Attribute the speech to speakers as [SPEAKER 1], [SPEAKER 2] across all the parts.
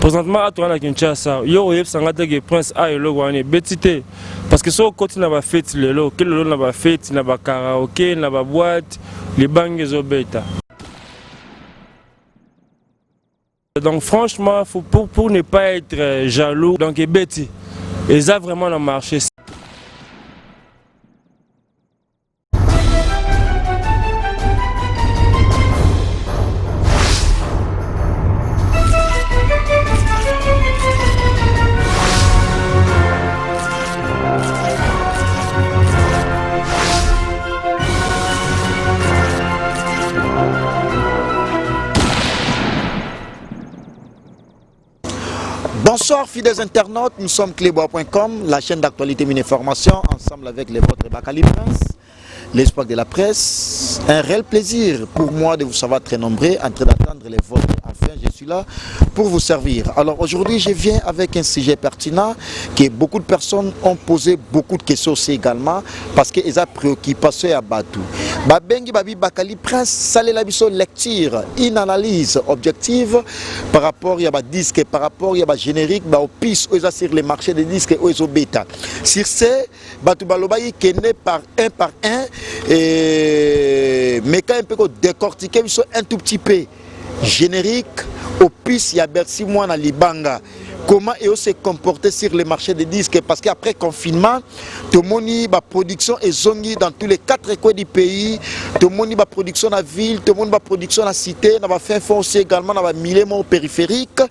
[SPEAKER 1] Présentement, à toi, Kinshasa, yo, que Prince A et le Betité. Parce que si on continue à faire le lot, que le lot n'a pas fait, n'a pas karaoké, n'a pas boîte, les bangs et bêta. Donc, franchement, pour ne pas être jaloux, donc, Betty, et ça vraiment le marché.
[SPEAKER 2] Bonsoir fidèles internautes, nous sommes clébois.com, la chaîne d'actualité et d'information, ensemble avec les vôtres Bakali Prince, l'espoir de la presse. Un réel plaisir pour moi de vous savoir très nombreux, en train d'attendre les vôtres. Enfin, je suis là pour vous servir. Alors aujourd'hui, je viens avec un sujet pertinent que beaucoup de personnes ont posé beaucoup de questions aussi également parce qu'ils ont préoccupation à Batou. Babengi Babi Bakali Prince, salé la biso lecture, une analyse objective par rapport à disque, par rapport à générique, aux pistes sur les marchés des disques et aux bêta. Sur ce, Batou Balobayi qui est né par un, mais quand un peu décortiquer un tout petit peu générique, aux pistes, il y a Bercy Moine à Libanga. Comment ils se comporter sur le marché des disques parce qu'après confinement, tout le monde a production et zongi dans tous les 4 coins du pays, tout le monde a production dans la ville, tout le monde a production dans la cité, on a fait aussi également dans les milieux périphériques,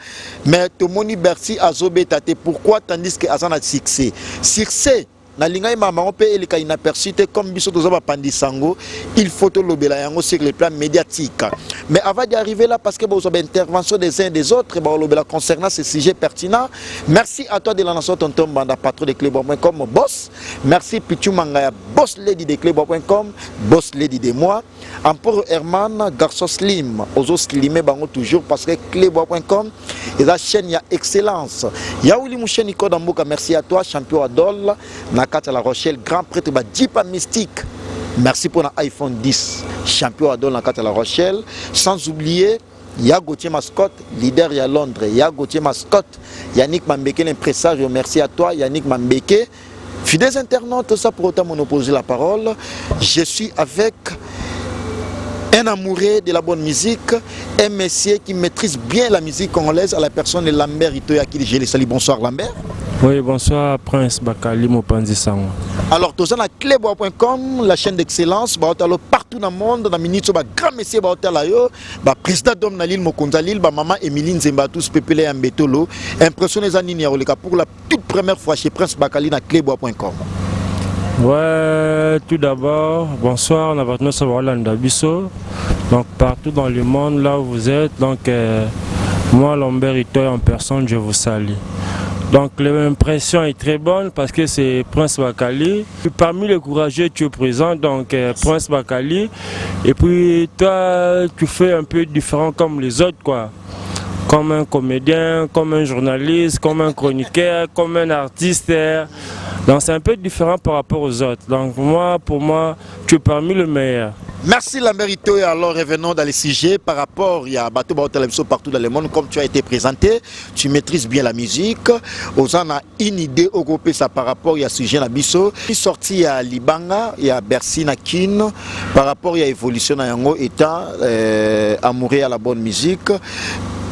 [SPEAKER 2] mais tout le monde a Bercy à Zobétate. Pourquoi tandis que Azan a succès? Succès. Na linga mama on peut ele ka inaperçu comme biso toza ba pandisango, il faut to lobela yango sur le plan médiatique. Mais avant d'y arriver là parce que vous avez intervention des uns et des autres ba lobela concernant ce sujet pertinent. Merci à toi de la nation tonton banda patron de clébois.com boss. Merci Pichu Mangaya boss lady de clébois.com, boss lady de moi. Amporo Herman garçon slim, ozo slimé bango toujours parce que clébois.com est la chaîne ya excellence. Yaouli mon chaîne Nico Damboka, merci à toi champion Adol. À La Rochelle, grand prêtre Dipa Mystique. Merci pour l'iPhone 10, champion à La Rochelle. Sans oublier, il y a Gauthier Mascotte, leader à Londres. Il y a Gauthier Mascotte, Yannick Mambeke, l'impresario. Merci à toi, Yannick Mambeke. Fidèles internautes, ça pour autant monopoliser la parole. Je suis avec un amoureux de la bonne musique, un monsieur qui maîtrise bien la musique congolaise à la personne de Lambert Itoya qui je les salue. Bonsoir Lambert.
[SPEAKER 1] Oui, bonsoir Prince Bakali Mopanzi Sango.
[SPEAKER 2] Alors, tous à clébois.com, la chaîne d'excellence, partout dans le monde, dans la minute, grand monsieur, président d'homme Nalil Mokonzalil, maman Emiline Zemba, tous peuplés en bétolo, impressionné pour la toute première fois chez Prince Bakali dans clébois.com.
[SPEAKER 1] Ouais, tout d'abord, bonsoir, on a votre nom Landa Bisso. Donc, partout dans le monde, là où vous êtes, donc, moi, Lambert Itoy en personne, je vous salue. Donc l'impression est très bonne parce que c'est Prince Bakali. Parmi les courageux, tu es présent, donc Prince Bakali. Et puis toi, tu fais un peu différent comme les autres, quoi. Comme un comédien, comme un journaliste, comme un chroniqueur, comme un artiste. Donc c'est un peu différent par rapport aux autres. Donc moi, pour moi, tu es parmi les meilleurs.
[SPEAKER 2] Merci Lamberito. Et alors revenons dans les sujets par rapport à Bateau Télévision partout dans le monde. Comme tu as été présenté, tu maîtrises bien la musique. On a une idée au groupe ça par rapport à ce sujet Nabiso. Il est sorti à Libanga et à Bercy Nakin par rapport à l'évolution dans Yango étant amoureux à la bonne musique.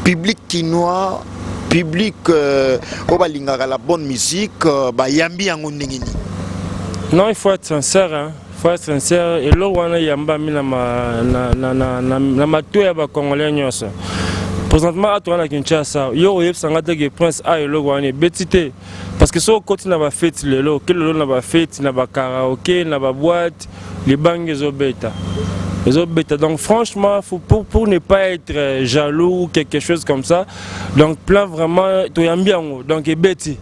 [SPEAKER 2] Public quinois, public à la bonne musique, yambi yango ndengini.
[SPEAKER 1] Non, il faut être sincère, hein. Il faut être sincère. Et là, on a yamba mi na mato ya ba congolais nyonso. Présentement, à toi, Kinshasa, yo yeb sangate que Prince A et le Rwanda Betité. Parce que si on continue à faire le lot, que le lot n'a pas fait, n'a pas karaoké, n'a pas boîte, les bangs et bêta. Donc franchement, pour ne pas être jaloux ou quelque chose comme ça, donc plein vraiment, donc Betty.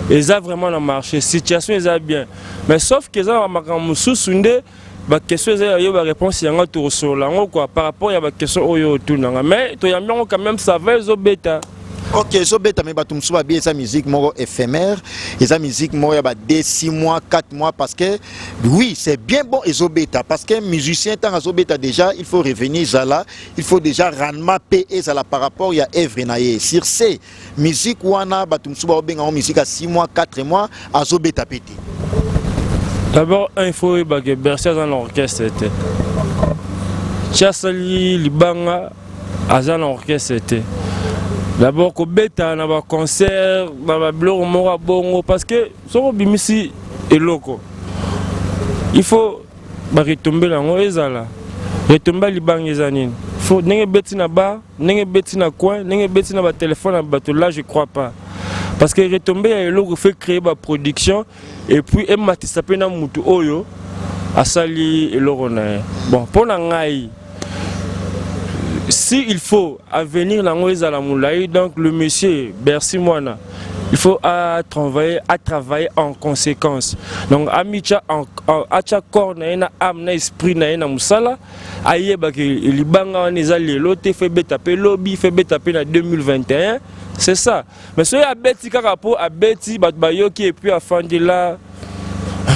[SPEAKER 1] Et ça vraiment le marché, situation est bien. Mais sauf que ça va sous-sunde, la question est la réponse est par rapport à la question mais tu as quand même ça va bêta.
[SPEAKER 2] Ok, so beta me batum so bien sa musique moro éphémère, et sa musique moro ya ba 6 mois, 4 mois parce que oui, c'est bien bon et so beta parce que musicien tant so beta déjà, il faut revenir là, il faut déjà rendement payer ça par rapport ya œuvre naie. Sur ces musique wana batum so ba bien en musique à 6 mois, 4 mois à so beta pété.
[SPEAKER 1] D'abord, il faut que Bercy dans l'orchestre. Chassali, Libanga, dans l'orchestre. D'abord, que bêta, dans un concert, dans un blog, mora bongo, parce que son bimisi est loco. Il faut retomber là, on est là. Retomber Libanga Zanine. Il faut n'engue bêti na bar, n'engue bêti na coin, n'engue bêti na téléphone à bateau. Là, je crois pas. Parce que retomber à l'eau fait créer ma production et puis et matisapé na mutu oyo asali et l'orona. Bon pour nangai si il faut à venir la ngoeza la moulaï donc le monsieur Bercy Moana il faut travailler en conséquence. Donc amicha à chaque corps na âme na esprit na musala ayeba que libanga on est allé l'autre fait betaper lobby fait betaper na 2021. C'est ça. Mais si à Betty Karapo, à Betty, Batbayoki et puis à Fandila,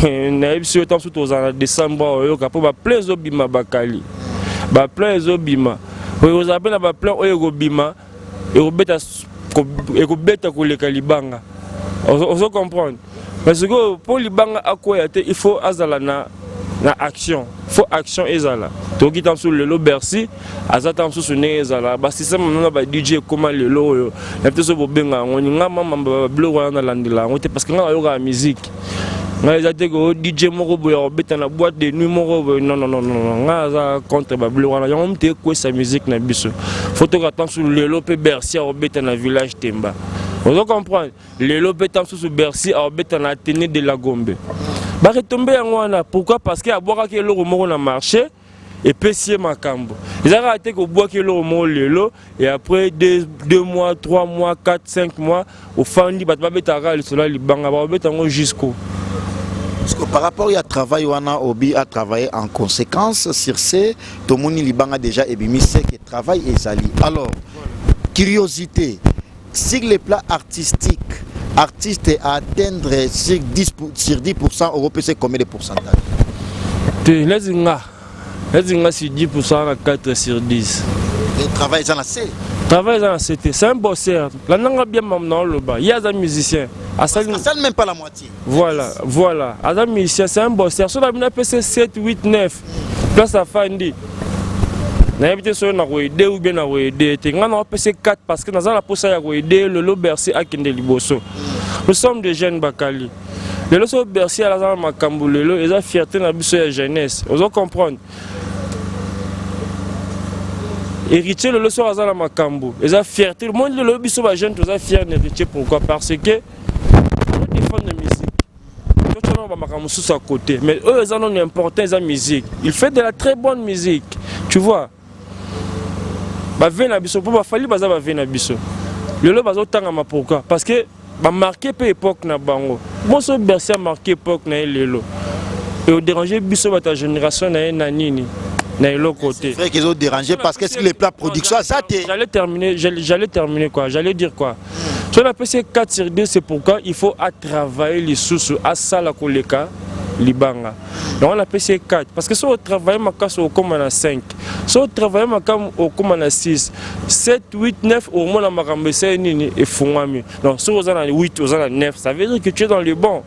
[SPEAKER 1] naïf sur temps sous aux décembre, il y a plein d'obima bakali. Plein d'obima. Vous avez plein d'obima et vous bêta pour les Kalibanga. On comprend. Parce que pour les Banga, il faut azalana. Na action, faut action ezala. To qui sur le Bercy, azata sur ne ezala. Ba système na ba DJ comment le lo. La peut so bobenga on nga mama bleu wana landila. On parce que nga yo ga musique. Nga ezate go DJ moko boya obeta na boîte de nuit moko non. Nga za contre ba bleu wana. On te ko sa musique na biso. Faut to attendre sur le lo pe Bercy obeta na village Temba. Vous comprenez? Le lo pe tam sur Bercy obeta na tenue de la Gombe. Bah retomber en wana pourquoi parce que à boire que le remords na marché et pessier makambo ils ont arrêté que boire que le remords lelo et après 2 mois 3 mois 4 5 mois au fandi bat ba betara le sola libanga ba betango jusqu'au
[SPEAKER 2] parce que par rapport à travail wana obi a travaillé en conséquence sur ce tout le monde libanga déjà et bimi c'est que travail et sali alors curiosité sur les plans artistiques artiste à atteindre sur 10% européen, c'est combien de pourcentage?
[SPEAKER 1] Les Zinga sur 10% à 4 sur 10.
[SPEAKER 2] Le travail est en assez.
[SPEAKER 1] Travail en assez. C'est un bosseur. La langue bien maintenant le bas. Il y a des musiciens.
[SPEAKER 2] Ça ne même pas la moitié.
[SPEAKER 1] Voilà. Les musiciens, c'est un bosseur. Sur la PC 7, 8, 9. Place à Fandi. N'habitez sur na roide ou bien na roide. Tenga na PC 4 parce que dans la poste ya roide le Bercy a kende liboso. Nous sommes des jeunes bakali. Le lo Bercy à la makambu lelo et la fierté na biso ya jeunesse. Vous comprendre. Héritier le lo so à la makambu. Et la fierté le monde le biso ba jeune tous fier d'héritier pourquoi parce que nous défendons la musique. Tout le monde va makambu sur à côté mais eux ils en ont important la musique. Il fait de la très bonne musique. Tu vois. Ba vena biso pour ba fali baza ba vena biso le lo bazo tanga ma pourquoi parce que ba marqué peu époque na bango bon so Bercy a marqué époque na lelo et au déranger biso ba ta génération na nini na l'autre côté
[SPEAKER 2] c'est vrai qu'ils ont dérangé parce que si les plats production ça
[SPEAKER 1] j'allais terminer quoi j'allais dire quoi sur la PC 4 sur 2 c'est pourquoi il faut à travailler les sous à ça la koleka libanga donc on a PC 4 parce que si on travaille ma casse au comme on a 5 si on travaille ma cam au comme on a 6 7 8 9 au moins la makambe c'est nini et fongami donc si on a 8 on a 9 ça veut dire que tu es dans le bon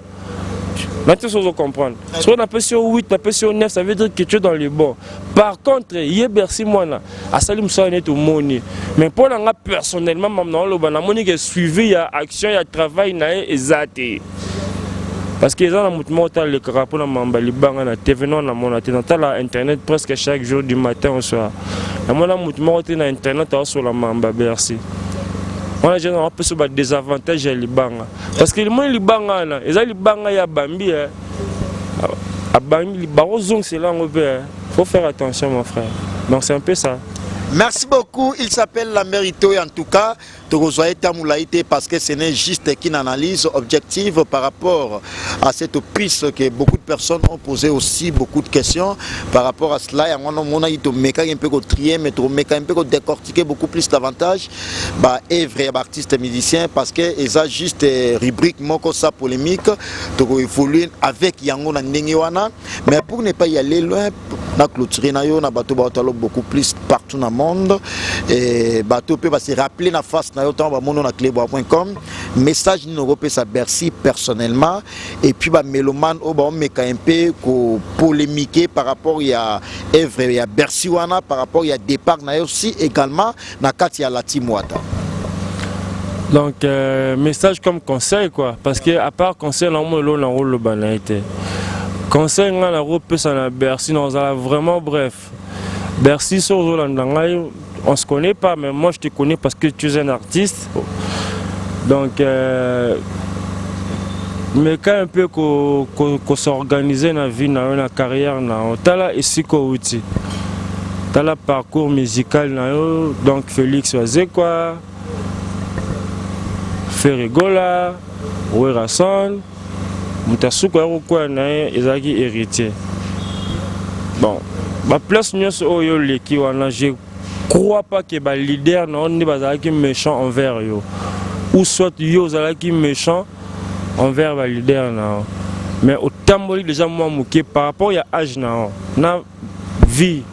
[SPEAKER 1] maintenant si on comprendre si on a PC 8 on a PC 9 ça veut dire que tu es dans le bon par contre hier Bercy moi à salim ça net au moni mais pour la personnellement maintenant le ban moni que suivi il y a action il y a travail na exact. Parce que les gens ont le carapace na mamba libanga na TV non na mona dans la internet presque chaque jour du matin au soir. Na mona mutumo na internet sur la mamba Bercy. On a déjà un peu sur des avantages à libanga parce que le monde libanga là, les libanga ya bambi a bambi barozong c'est là on peut faut faire attention mon frère. Donc c'est un peu ça.
[SPEAKER 2] Merci beaucoup. Il s'appelle Lamberito et en tout cas, parce que ce n'est juste qu'une analyse objective par rapport à cette piste que beaucoup de personnes ont posé aussi beaucoup de questions par rapport à cela. Et on a un peu trier, mais un peu décortiquer beaucoup plus davantage et vrai artiste musicien parce que ils ont juste rubrique moko sa polémique to évoluer avec yango na ndengwana, mais pour ne pas y aller loin na clôturer na yo na bateau beaucoup plus partout dans le monde et bateau peut se rappeler na face na yo tant ba mono na clebois.com message ni européen ça Bercy personnellement et puis ba mélomane au ba meka un peu ko polémiquer par rapport il y a œuvre il y a Bercy wana par rapport il y a départ na yo aussi également na kati ya Latimwata.
[SPEAKER 1] Donc message comme conseil quoi parce que à part conseil na mo lo na rôle banalité conseil nga na rope ça na Bercy non ça vraiment bref Bercy sur Zolandangai on se connaît pas mais moi je te connais parce que tu es un artiste donc mais quand un peu qu'on s'organise na vie na carrière na tala ici ko outil tala parcours musical na yo donc Félix Oazé quoi Ferrigola Ouerason Moutasuko quoi na ezaki héritier bon ma place nyos oyo leki wana je crois pas que ba leader na on bazaki méchant envers yo ou soit yo zalaki méchant envers ba leader na mais au tamboli déjà moi mouké par rapport ya âge na vie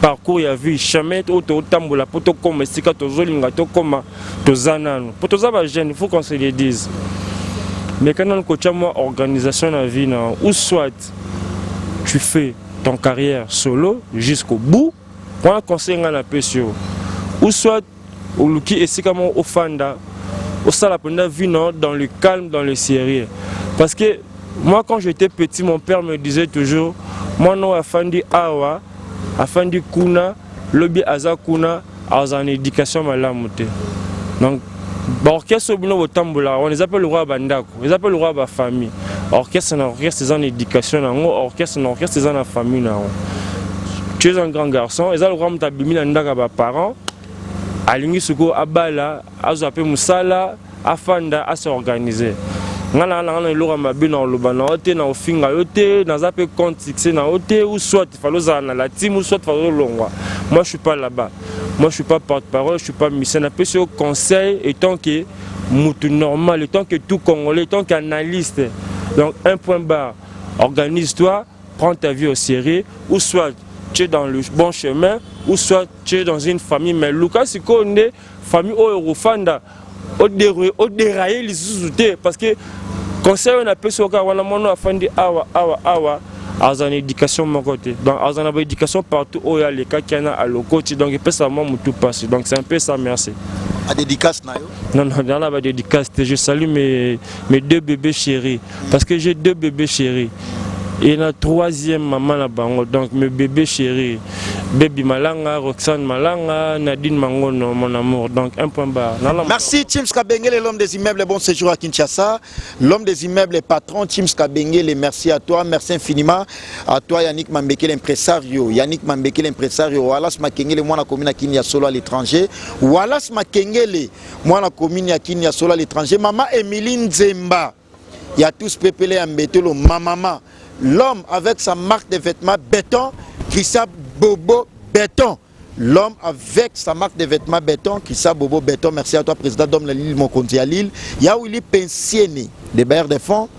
[SPEAKER 1] parcours ya vie jamais au tambola poto comme sika tozolinga to koma tozanano poto za ba jeune il faut qu'on se le dise. Mais quand on coach moi organisation de la vie, ou soit tu fais ton carrière solo jusqu'au bout, pour un conseil à la PSO, ou soit au luki et c'est comme au fanda, au sala pendant vie dans le calme, dans le sérieux. Parce que moi quand j'étais petit, mon père me disait toujours, moi non afandi awa, afandi kuna, lobby aza kuna, en éducation malamote. Donc l'orchestre on les appelle le roi bandako, ils appellent le roi de famille. Orchestre c'est en éducation, orchestre c'est en famille. Tu es un grand garçon, ils ont le roi de parents, alingi suko abala, azape musala, afanda à s'organiser. Ngana ngana lora mabina olobana ote na ofinga yote na zape compte fixé na ote ou soit faloza na la team ou soit falo longwa. Moi je suis pas là-bas. Moi je suis pas porte-parole, je suis pas missionnaire. Un peu sur conseil étant que moutou normal, étant que tout congolais, étant qu'analyste. Donc un point barre, organise-toi, prends ta vie au sérieux ou soit tu es dans le bon chemin ou soit tu es dans une famille mais Lucas c'est qu'on est famille au Eurofanda au dérailler les sous-soutés parce que conseil on appelle ce cas on a mon afandi awa en éducation mon côté donc en éducation partout où il y a les cas qui en a à l'ocôté donc il peut savoir mon tout passé donc c'est un peu ça merci
[SPEAKER 2] à dédicace
[SPEAKER 1] non dans la dédicace je salue mes deux bébés chéris parce que j'ai deux bébés chéris et la troisième maman là-bas donc mes bébés chéris Baby Malanga, Roxane Malanga, Nadine Mangono, mon amour. Donc un point barre.
[SPEAKER 2] Merci Tims Kabengele, l'homme des immeubles, bon séjour à Kinshasa. L'homme des immeubles, le patron Tims Kabengele, merci à toi, merci infiniment à toi Yannick Mambeke, l'impresario. Yannick Mambeke, l'impresario. Wallace Makengele, moi la commune à Kinya Solo à l'étranger. Wallace Makengele, moi la commune à Kinya Solo à l'étranger. Maman Emeline Zemba, il y a tous pépélé à Mbetolo, ma maman. L'homme avec sa marque de vêtements béton, Christian Bobo Béton. L'homme avec sa marque de vêtements béton, Christian Bobo Béton. Merci à toi, président d'Homme de Lille, mon compte à Lille. Il y a Willy Pensiene, les bailleurs de fonds.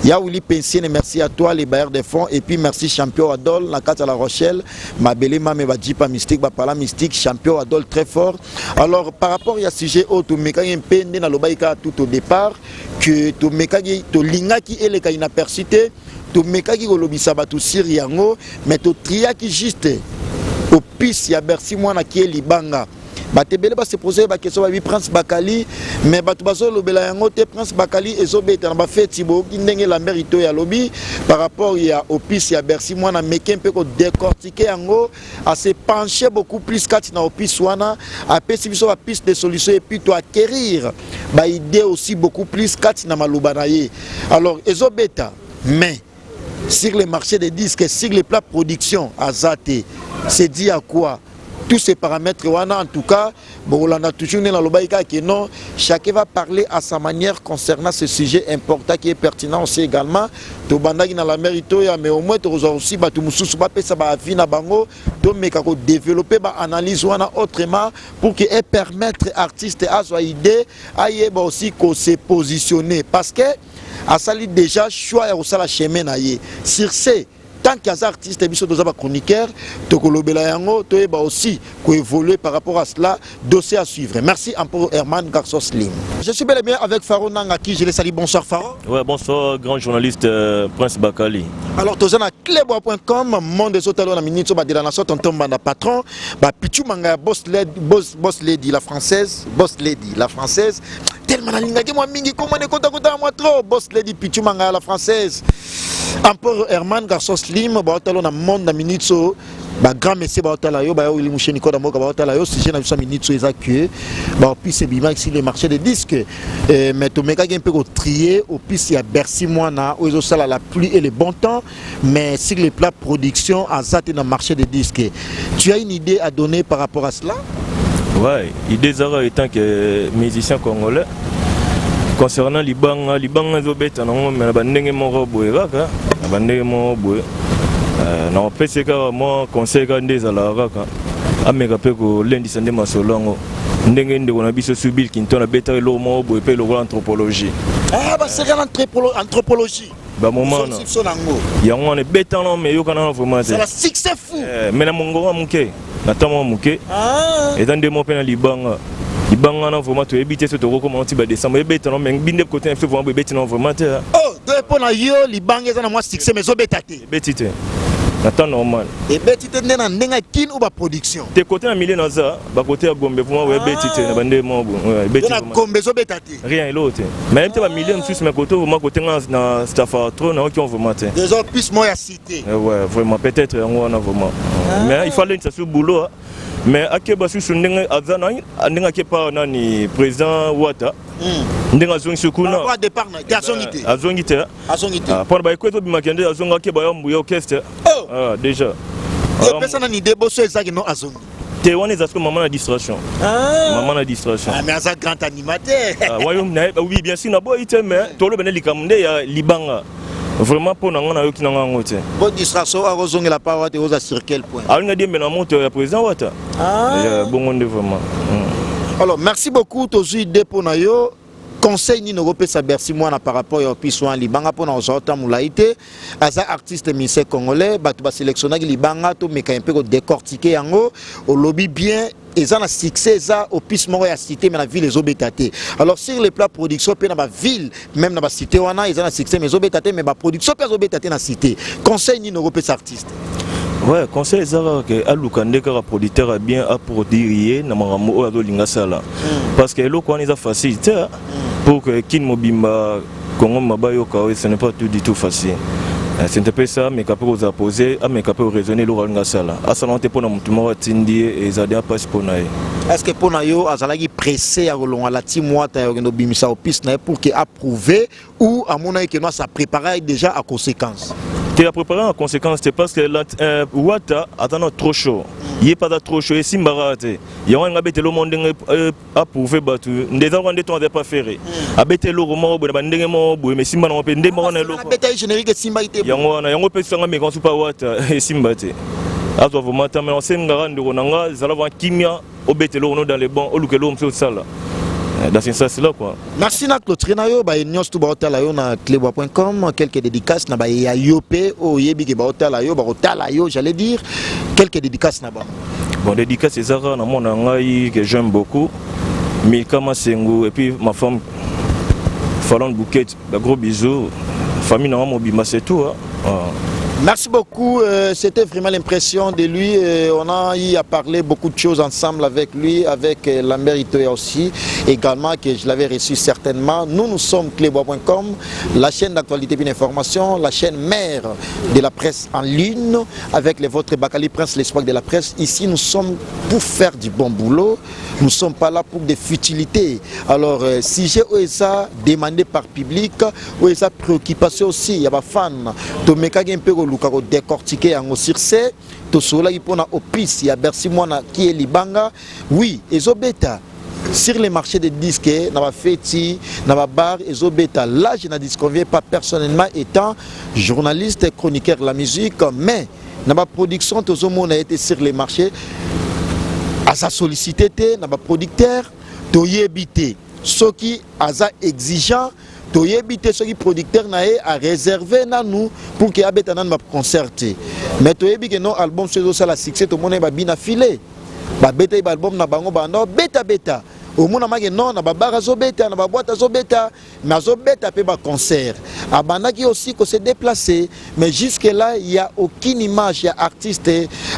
[SPEAKER 2] Il y a Willy Pensiene, merci à toi, les bailleurs de fonds. Et puis merci, champion Adol, la carte à La Rochelle. Ma belle maman va dire pas mystique, va parler mystique, champion Adol très fort. Alors, par rapport à ce sujet, tu me un peu dans le tout au départ, que tu me linga qui est le cas inapercité. To meka ki kolobisa batu siriango mais to tria ki juste au pis ya Bercy moi na ki libanga batebele ba se poser ba question ba Prince Bakali mais batu baso lobela yango te Prince Bakali ezobeta na ba feti bo ndenge la mérito ya lobby par rapport ya au pis ya Bercy moi na meka un peu ko décortiquer yango à se pencher beaucoup plus kati na au pis wana a pesi biso ba piste de solution et puis to acquérir ba idée aussi beaucoup plus kati na maluba na ye alors ezobeta mais sur le marché des disques, sur les plats production, à Zate, c'est dit à quoi? tous ces paramètres, en tout cas, bon, on a toujours dans le que non, chacun va parler à sa manière concernant ce sujet important qui est pertinent aussi également. To bandaki na la mérite, mais au moins tu aussi tu mususu ba pesa ba vie na bango, donc mais kako développer ba analyse autrement pour que et permettre artistes à soit idée à aussi qu'on se positionner parce que à sali déjà choix ya osala chemin na ye sur ce tant qu'il y a des artistes et des chroniqueurs, tu vas aussi évoluer par rapport à cela, dossier à suivre. Merci encore Herman Garçon Slim. Je suis bel et bien avec Faro Nanga qui je les salue. Bonsoir Faro.
[SPEAKER 3] Ouais, bonsoir grand journaliste Prince Bakali.
[SPEAKER 2] Alors tu es à clebois.com, monde des hôtels na minute de la nation tonton banda patron, ba Pichu Manga boss lady la française, tellement linga que moi mingi comment ne kota moi trop, boss lady Pichu Manga la française. Encore Herman Garçon Slim, baotalo na monde na minute ba grand monsieur baotala yo ba yo limusheni ko da moka baotala yo sujet na biso minute so ezakue ba pisse bima sur le marché des disques mais to meka un peu trier au pisse ya Bercy moana o ezo sala la pluie et le bon temps mais sur les plats production en zate dans le marché des disques. Tu as une idée à donner par rapport à cela?
[SPEAKER 3] Ouais, idée Zara étant que musicien congolais concernant Libanga zobeta na ngomela bandenge moko boye kaka bandenge moko boye na opese ka mo conseil ka ndeza la kaka ameka pe ko lendi sande masolongo ndenge ndeko na biso subil kintona beta lo moko boye pe lo anthropologie
[SPEAKER 2] bah c'est l'anthropologie
[SPEAKER 3] ba moment na yango on est beta non mais yo kana vraiment
[SPEAKER 2] c'est la succès fou
[SPEAKER 3] mais na mongo muke na tamo muke et dans des mots pe na Libanga na vraiment tu éviter ce toko comment tu vas descendre mais bête non mais binde côté un peu vraiment bête non vraiment
[SPEAKER 2] oh de pour na yo Libanga za na moi succès mais zo bétaté
[SPEAKER 3] bête attends normal
[SPEAKER 2] et bête na ndenga kin ou ba production
[SPEAKER 3] te côté na milieu na za ba côté ya Gombe vraiment ouais bête na bande mo bête
[SPEAKER 2] na Gombe zo bétaté
[SPEAKER 3] rien l'autre mais même te ba milieu en Suisse mais côté vraiment côté na staff trop na qui on vraiment
[SPEAKER 2] des autres plus moi à cité
[SPEAKER 3] ouais vraiment peut-être on a vraiment mais il fallait ça sur boulot mais akeba susu ndenge azana ndenge kepa nani président Wata ndenge azongi sukuna
[SPEAKER 2] kwa départ na azongité
[SPEAKER 3] pour ba ekwezo bimakende azonga keba yo mbuyo orchestre déjà
[SPEAKER 2] et personne n'a idée bosso ezaki non azongi
[SPEAKER 3] te wana ezako maman na distraction
[SPEAKER 2] mais aza grand animateur
[SPEAKER 3] oui bien sûr na boy ite mais tolo bene likamde ya Libanga vraiment pour nous na yoki nanga ngote
[SPEAKER 2] bonne distraction à rozonge la parole et aux sur quel point
[SPEAKER 3] alors on a dit mais na monte ya président Wata bon on est vraiment
[SPEAKER 2] alors merci beaucoup tozu idée pour na yo conseil ni no sa Bercy moi par rapport au pissoin Libanga pour na ozota mulaité asa artiste musicien congolais batu ba sélectionner Libanga to meka un peu décortiquer yango au lobby bien et ça a succès ça au piste moko ya cité mais la ville les obétaté alors sur les plats production pe na ba ville même na ba cité wana ils ont succès mais obétaté mais ba production pe obétaté na cité conseil ni no sa artiste
[SPEAKER 3] ouais conseil ça que alukande ka producteur bien à produire na marambo o azolinga sala parce que eloko wana eza facilité pour que kin mobimba Congo mabayo ka ce n'est pas tout du tout facile. C'est un peu ça, mais capable aux apposer, mais capable raisonner le rôle sala. À ça, on te pose un petit tindi et ça a pas pour naï.
[SPEAKER 2] Est-ce que pour naïo, azalagi pressé à rolon à la timwa ta no bimisa au piste pour que approuver ou à mon avis que nous ça préparer déjà à conséquence.
[SPEAKER 3] Tu as préparé en conséquence, c'est parce que Wata attend trop chaud. Il n'est pas trop chaud, et si il y a un bête le monde approuvé, des gens ne t'ont pas fait. Abete le roman, mais si on peut des morts,
[SPEAKER 2] bête générique Simba était.
[SPEAKER 3] Il y a un peu de sang, mais quand tu pas Wata et Simbate. À toi, vous m'attendez, on s'est rendu au Nanga, vous allez voir Kimia, au bête le dans les bons, au look l'homme sur ça. Dans ce sens-là, quoi.
[SPEAKER 2] Merci à Clotré Nayo, Nyos to Baotalayo na clebois.com, quelques dédicaces na ya Yopé, au Yebi Baotalayo, Baotalayo, j'allais dire, quelques dédicaces na-bas.
[SPEAKER 3] Bon, dédicaces, c'est ça, na mon angaï que j'aime beaucoup. Milka Masengo, et puis ma femme, Fallon Bouquet, de gros bisous. Famille na Mobima, c'est tout.
[SPEAKER 2] Merci beaucoup, c'était vraiment l'impression de lui. On a eu à parler beaucoup de choses ensemble avec lui, avec Lambert Itoya aussi. également que je l'avais reçu certainement. Nous sommes clébois.com, la chaîne d'actualité et d'information, la chaîne mère de la presse en ligne, avec les vôtres Bakali Prince, l'espoir de la presse. Ici, nous sommes pour faire du bon boulot. Nous ne sommes pas là pour des futilités. Alors, si j'ai OSA demandé par public, OSA préoccupation aussi, il y a des fans, to meka un peu le décortiquer en circe, to sola ipona opis, il y a Bercy Moana qui est Libanga. Oui, ezobeta sur les marchés de disques, dans la fête, dans la bar, ezobeta. Là, je ne disconviens pas personnellement étant journaliste et chroniqueur de la musique, mais dans la production, tout le monde a été sur les marchés. À sa sollicité, dans le producteur, tu y habité. Ceux qui sont exigeants, tu y habité. Ceux qui producteurs à réserver nous pour qu'ils habitent dans le concert. Mais tu y habité que nos albums sont la succès, tout le monde est bien affilé. Beta album na bango bando beta beta. Au monde a non na bar azobeta na boîte azobeta mais azobeta pe ba concert. Abanaki aussi que se déplacer mais jusque là il y a aucune image ya artiste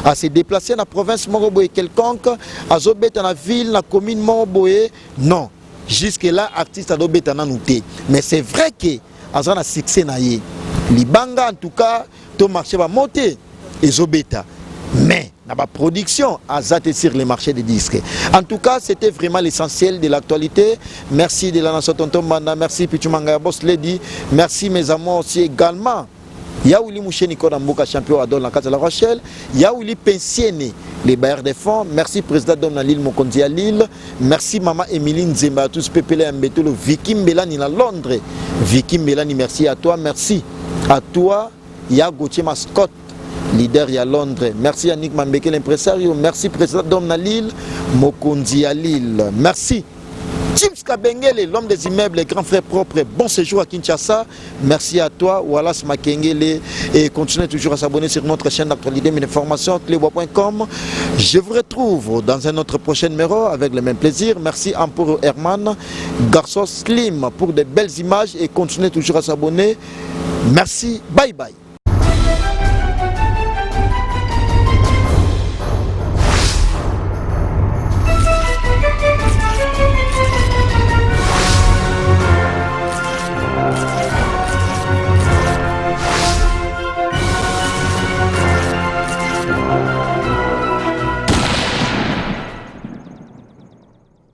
[SPEAKER 2] à se déplacer dans la province Moroboé quelconque azobeta na ville na commune Moroboé non. Jusque là artiste azobeta na nouté. Mais c'est vrai que azana succès na yé. Libanga en tout cas to marché va monter ezobeta. Mais dans la production, à sur les marchés des disques. En tout cas, c'était vraiment l'essentiel de l'actualité. Merci de la nation Tonton Banda, merci Pichumanga Boss Lady, merci mes amours aussi également. Yaouli Mouché Nicolas Mbouka, champion à Don la Casa de la Rochelle. Yaouli Pensiene, les bailleurs des fonds. Merci président Dom Lille Mokondi à Lille. Merci maman Emeline Zemba, tous Pépélé Mbetolo, Vicky Mbelani à Londres. Vicky Mbelani, merci à toi. Merci à toi, Yagoutier Mascotte. Leader à Londres. Merci Yannick Mambeke, l'impresario. Merci président Dom Nalil, Mokondi à Lille. Merci. James Kabengele, l'homme des immeubles, les grands frères propres. Bon séjour à Kinshasa. Merci à toi, Wallace Makengele. Et continuez toujours à s'abonner sur notre chaîne d'actualité et d'information, clébois.com. Je vous retrouve dans un autre prochain numéro avec le même plaisir. Merci Amporo Herman, Garçon Slim pour de belles images et continuez toujours à s'abonner. Merci. Bye bye.